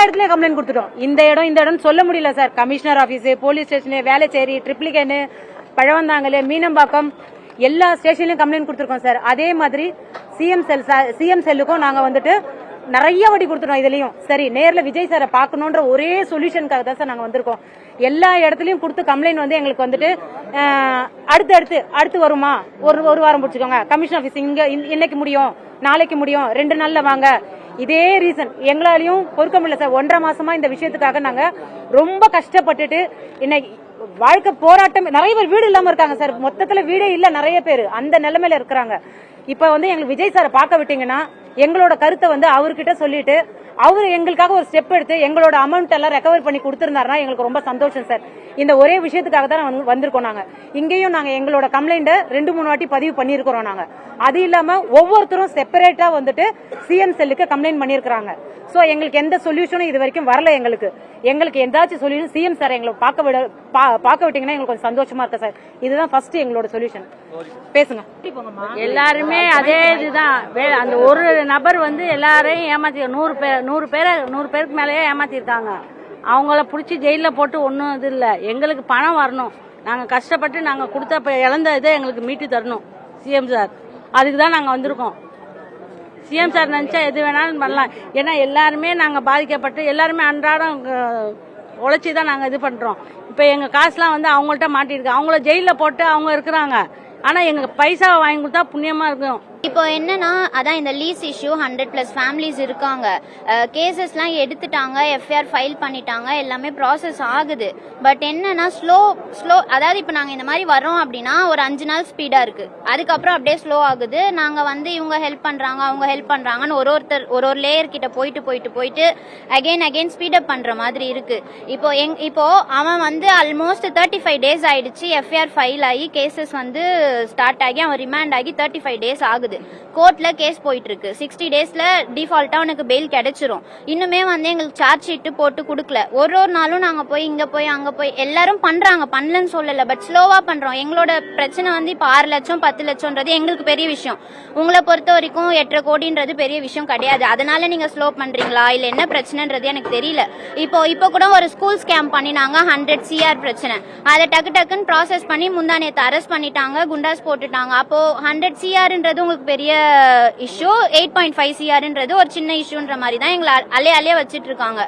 இடத்துலயும் கம்ப்ளைண்ட் கொடுத்துட்டோம். இந்த இடம் சொல்ல முடியல sir. Commissioner office, police station, Velachery, Triplicane, Pazhavanthangal, Meenambakkam எல்லா ஸ்டேஷன்லயும் கம்ப்ளைண்ட் கொடுத்துருக்கோம் சார். அதே மாதிரி சிஎம் செல்லுக்கும் நாங்க வந்துட்டு நிறைய வடி கொடுத்துட்டோம். இதுலயும் சரி, நேர்ல விஜய் சாரை பாக்கணும்ன்ற ஒரே சொல்யூஷனுக்காக தான் சார் நாங்க வந்திருக்கோம். எல்லா இடத்துலயும் கொடுத்து கம்ப்ளைண்ட் வந்து எங்களுக்கு வந்துட்டு அடுத்து வருமா, ஒரு வாரம் பிடிச்சிக்கோங்க, கமிஷன் ஆபீஸ் இங்க இன்னைக்கு முடியும், நாளைக்கு முடியும், 2 நாள்ல வாங்க. இதே ரீசன் எங்களாலையும் பொறுக்க முடியல சார். 1.5 மாசமா இந்த விஷயத்துக்காக நாங்க ரொம்ப கஷ்டப்பட்டுட்டு இன்னைக்கு வாழ்க்கை போராட்டம். நிறைய பேர் வீடு இல்லாம இருக்காங்க சார். மொத்தத்துல வீடே இல்ல, நிறைய பேர் அந்த நிலைமையில இருக்கிறாங்க. இப்ப வந்து எங்களுக்கு விஜய் சாரை பார்க்க விட்டீங்கன்னா எங்களோட கருத்தை வந்து அவர்கிட்ட சொல்லிட்டு அவரு எங்களுக்காக ஒரு ஸ்டெப் எடுத்து எங்களோட அமௌண்ட் எல்லாம் ரெக்கவர் பண்ணி கொடுத்திருந்தாருன்னா எங்களுக்கு ரொம்ப சந்தோஷம் சார். இந்த ஒரே விஷயத்துக்காக தான் வந்திருக்கோம். நாங்க இங்கேயும் நாங்க எங்களோட கம்ப்ளைண்ட் 2-3 வாட்டி பதிவு பண்ணிருக்கிறோம். நாங்க அது இல்லாம ஒவ்வொருத்தரும் செப்பரேட்டா வந்துட்டு சிஎம் செல்லுக்கு கம்ப்ளைண்ட் பண்ணிருக்காங்க. சோ எங்களுக்கு எந்த சொல்யூஷனும் இது வரைக்கும் வரல. எங்களுக்கு ஏதாச்சும் சொல்யூஷன் சிஎம் சார் எங்களை பார்க்க விட்டீங்கன்னா எங்களுக்கு கொஞ்சம் சந்தோஷமா இருக்கு சார். இதுதான் ஃபர்ஸ்ட் எங்களோட சொல்யூஷன். பேசுங்க. எல்லாருமே அதே இதுதான். அந்த ஒரு நபர் வந்து எல்லாரையும் ஏமாத்தி 100 பேருக்கு மேலேயே ஏமாத்திருக்காங்க. அவங்கள பிடிச்சி ஜெயில போட்டு ஒன்றும் இது இல்லை. எங்களுக்கு பணம் வரணும். நாங்கள் கஷ்டப்பட்டு நாங்கள் கொடுத்த இழந்த இதை எங்களுக்கு மீட்டு தரணும் சிஎம் சார். அதுக்கு தான் நாங்கள் வந்திருக்கோம். சிஎம் சார் நினைச்சா எது வேணாலும் பண்ணலாம். ஏன்னா எல்லாருமே நாங்கள் பாதிக்கப்பட்டு எல்லாருமே அன்றாடம் உழைச்சி தான் நாங்கள் இது பண்ணுறோம். இப்போ எங்கள் காசுலாம் வந்து அவங்கள்ட்ட மாட்டிருக்கு. அவங்கள ஜெயிலில் போட்டு அவங்க இருக்கிறாங்க. ஆனால் எங்கள் பைசாவை வாங்கி கொடுத்தா புண்ணியமாக இருக்கும். இப்போ என்னன்னா அதான் இந்த லீஸ் இஷ்யூ 100+ ஃபேமிலிஸ் இருக்காங்க. கேசஸ்லாம் எடுத்துட்டாங்க, எஃப்ஐஆர் ஃபைல் பண்ணிட்டாங்க, எல்லாமே ப்ராசஸ் ஆகுது. பட் என்னன்னா ஸ்லோ அதாவது இப்போ நாங்கள் இந்த மாதிரி வரோம் அப்படின்னா ஒரு 5 நாள் ஸ்பீடாக இருக்கு. அதுக்கப்புறம் அப்படியே ஸ்லோ ஆகுது. நாங்கள் வந்து இவங்க ஹெல்ப் பண்ணுறாங்க, அவங்க ஹெல்ப் பண்ணுறாங்கன்னு ஒரு லேயர் கிட்ட போயிட்டு அகைன் ஸ்பீடப் பண்ணுற மாதிரி இருக்கு. இப்போ அவன் வந்து ஆல்மோஸ்ட் 35 டேஸ் ஆயிடுச்சு. எஃப்ஐஆர் ஃபைல் ஆகி கேசஸ் வந்து ஸ்டார்ட் ஆகி அவன் ரிமாண்ட் ஆகி 35 டேஸ் ஆகுது. கோர்ட்ல கேஸ் போயிட்டு இருக்கு. 60 டேஸ்ல டிஃபால்ட்டா உனக்கு பெயில் கிடைச்சிரும். இன்னுமே வந்து எங்களுக்கு சார்ஜ் ஷீட் போட்டு கொடுக்கல. ஒரு நாளும் நாங்க போய் இங்க போய் அங்க போய் எல்லாரும் பண்றாங்க, பண்ணலன்னு சொல்லல. பட் ஸ்லோவா பண்றோம். எங்களோட பிரச்சனை வந்து இப்ப 6 லட்சம் 10 லட்சம்ன்றது எங்களுக்கு பெரிய விஷயம். உங்களை பொறுத்த வரைக்கும் 8.5 கோடின்றது பெரிய விஷயம் கிடையாது. அதனால நீங்க ஸ்லோ பண்றீங்களா இல்ல என்ன பிரச்சனைன்றது எனக்கு தெரியல. இப்போ கூட ஒரு ஸ்கூல் ஸ்கேம் பண்ணினாங்க. 100 CR பிரச்சனை. அதை டக்குன்னு ப்ராசஸ் பண்ணி முந்தானேத்து அரெஸ்ட் பண்ணிட்டாங்க, குண்டாஸ் போட்டுட்டாங்க. அப்போ 100 CRன்றது உங்களுக்கு பெரிய இஷ்யூ, 8.5 CRன்றது ஒரு சின்ன இஷ்யூன்ற மாதிரி தான் எங்களை அலைய வச்சிட்டு இருக்காங்க.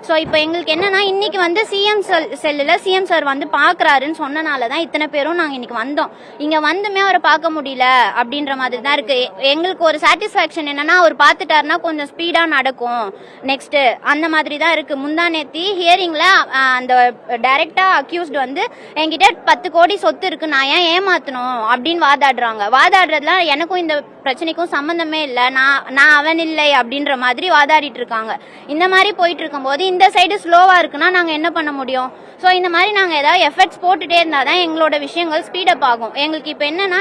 ஸோ இப்போ எங்களுக்கு என்னன்னா இன்னைக்கு வந்து சிஎம் செல்லுல சிஎம் சார் வந்து பாக்குறாருன்னு சொன்னனால தான் இத்தனை பேரும் நாங்கள் இன்னைக்கு வந்தோம். இங்க வந்துமே அவரை பார்க்க முடியல அப்படின்ற மாதிரி தான் இருக்கு. எங்களுக்கு ஒரு சாட்டிஸ்பாக்சன் என்னன்னா அவர் பார்த்துட்டாருன்னா கொஞ்சம் ஸ்பீடா நடக்கும் நெக்ஸ்ட் அந்த மாதிரி தான் இருக்கு. முந்தானேத்தி ஹியரிங்ல அந்த டைரக்டா அக்யூஸ்ட் வந்து என்கிட்ட 10 கோடி சொத்து இருக்கு, நான் ஏன் ஏமாத்தணும் அப்படின்னு வாதாடுறதுல எனக்கும் இந்த பிரச்சனைக்கும் சம்பந்தமே இல்லை, நான் அவன் இல்லை அப்படின்ற மாதிரி வாதாடிட்டு இருக்காங்க. இந்த மாதிரி போயிட்டு இருக்கும் போது இந்த சைடு ஸ்லோவா இருக்குன்னா நாங்க என்ன பண்ண முடியும்? ஸோ இந்த மாதிரி நாங்க ஏதாவது எஃபர்ட்ஸ் போட்டுட்டே இருந்தாதான் எங்களோட விஷயங்கள் ஸ்பீடப் ஆகும். எங்களுக்கு இப்போ என்னன்னா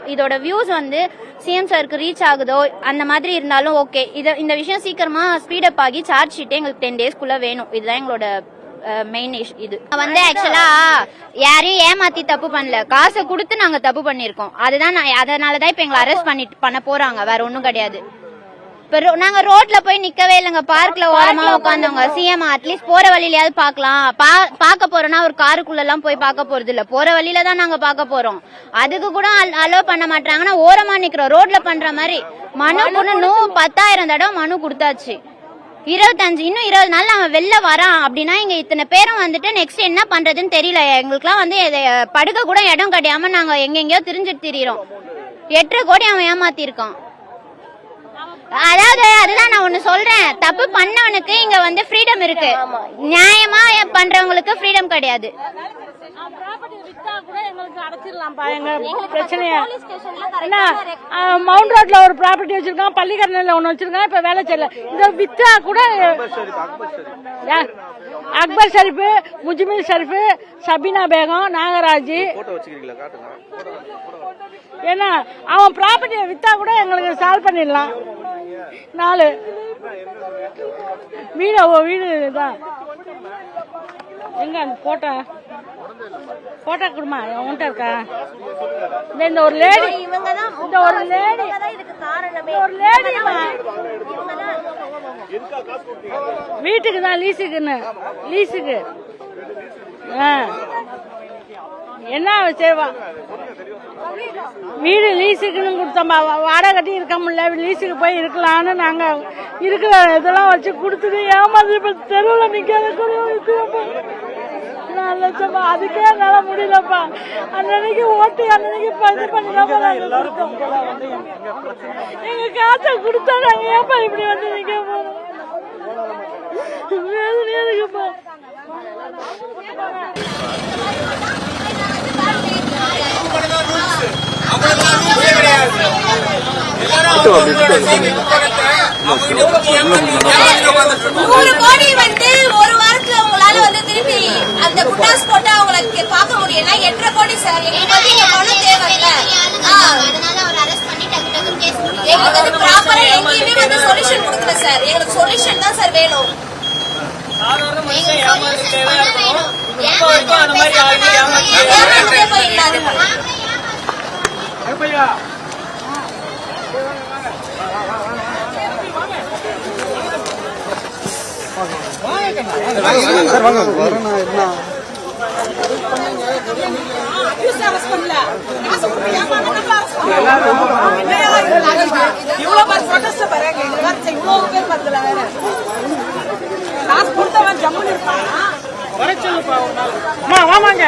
இதோட வியூஸ் வந்து சிஎம் சாருக்கு ரீச் ஆகுதோ அந்த மாதிரி இருந்தாலும் ஓகே. இந்த விஷயம் சீக்கிரமா ஸ்பீடப் ஆகி சார்ஜ் ஷீட்டே எங்களுக்கு 10 டேஸ்க்குள்ள வேணும். இதுதான் எங்களோட மெயின் இது வந்து ஆக்சுவலா யாரையும் ஏமாத்தி தப்பு பண்ணல, காசை கொடுத்து நாங்க தப்பு பண்ணிருக்கோம். அதனாலதான் இப்ப எங்களை அரெஸ்ட் பண்ண போறாங்க, வேற ஒண்ணும் கிடையாது. இப்ப நாங்க ரோட்ல போய் நிக்கவே இல்லைங்க, பார்க்ல ஓரமா உட்காந்தவங்க. சிஎம் அட்லீஸ்ட் போற வழியிலயாவது பாக்கலாம். பாக்க போறோம்னா ஒரு காருக்குள்ள எல்லாம் போய் பார்க்க போறது இல்ல, போற வழியில தான் நாங்க பார்க்க போறோம். அதுக்கு கூட அலோ பண்ண மாட்டாங்கன்னா ஓரமா நிக்கிறோம் ரோட்ல பண்ற மாதிரி. மனு இன்னும் 10,000 தடவை மனு கொடுத்தாச்சு. 25 இன்னும் 20 நாள் அவன் வெளில வரான் அப்படின்னா இங்க இத்தனை பேரும் வந்துட்டு நெக்ஸ்ட் என்ன பண்றதுன்னு தெரியல. எங்களுக்குலாம் வந்து படுக்க கூட இடம் கிடையாம நாங்க எங்கெங்கயோ திரிஞ்சுட்டு திரியிறோம். 8.5 கோடி அவன் ஏமாத்தி இருக்கான். அதாவது அதுதான் நான் ஒண்ணு சொல்றேன், தப்பு பண்ணவனுக்கு இங்க வந்து ஃப்ரீடம் இருக்கு, நியாயமா பண்றவங்களுக்கு ஃப்ரீடம் கிடையாது. மவுண்ட் ரோட்ல ஒரு ப்ராப்பர்ட்டி வச்சிருக்கான், பள்ளிக்கரணையில ஒண்ணு வச்சிருக்கான், இப்ப வேலை செய்யல. இந்த வித்தா கூட அக்பர் ஷரீஃப், முஜ்மில் ஷரீஃப், சபீனா பேகம், நாகராஜ். ஏன்னா அவன் ப்ராப்பர்ட்டியை வித்தா கூட எங்களுக்கு சால்வ் பண்ணிடலாம். 4 வீடு தான். எங்க அந்த போட்டோ கொடுமா, உன்கிட்ட இருக்கா? இந்த ஒரு லேடி, வீட்டுக்கு தான், லீஸுக்கு. என்ன செய்வா, வீடு லீஸுக்குன்னு கொடுத்தோம்பா, வாடகை கட்டி இருக்க முடியல, லீஸுக்கு போய் இருக்கலான்னு நாங்க இருக்கிற இதெல்லாம் வச்சு கொடுத்துட்டு ஏமாந்து இப்ப தெருவில் நிக்காத அதுக்கே என்னால முடியலப்பா. அன்னைக்கு ஓட்டு அன்னைக்கு இது பண்ணிடாம எங்க காசை கொடுத்தா நாங்க ஏப்பா இப்படி வந்து நிக்க போறோம். வேதனையா இருக்குப்பா. கோடி வந்து ஒரு வாரத்துல உங்களால வந்து திருப்பி அந்த புட்டாஸ் போட்டு அவங்களுக்கு பார்க்க முடியும்னா 8.5 கோடி சார். எங்களுக்கு வந்து இங்க பணம் தேவையில்ல. எங்களுக்கு வந்து ப்ராப்பரா எங்கேயுமே வந்து சொல்யூஷன் கொடுக்கல சார். எங்களுக்கு சொல்யூஷன் தான் சார் வேணும். வாங்க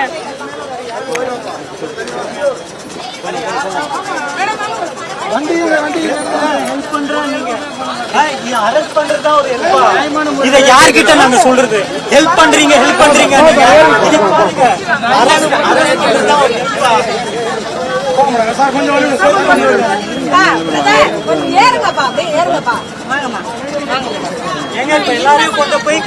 இதை யார்கிட்ட நாங்க சொல்றது? ஹெல்ப் பண்றீங்க எங்க எல்லாரையும் கொண்டு போய்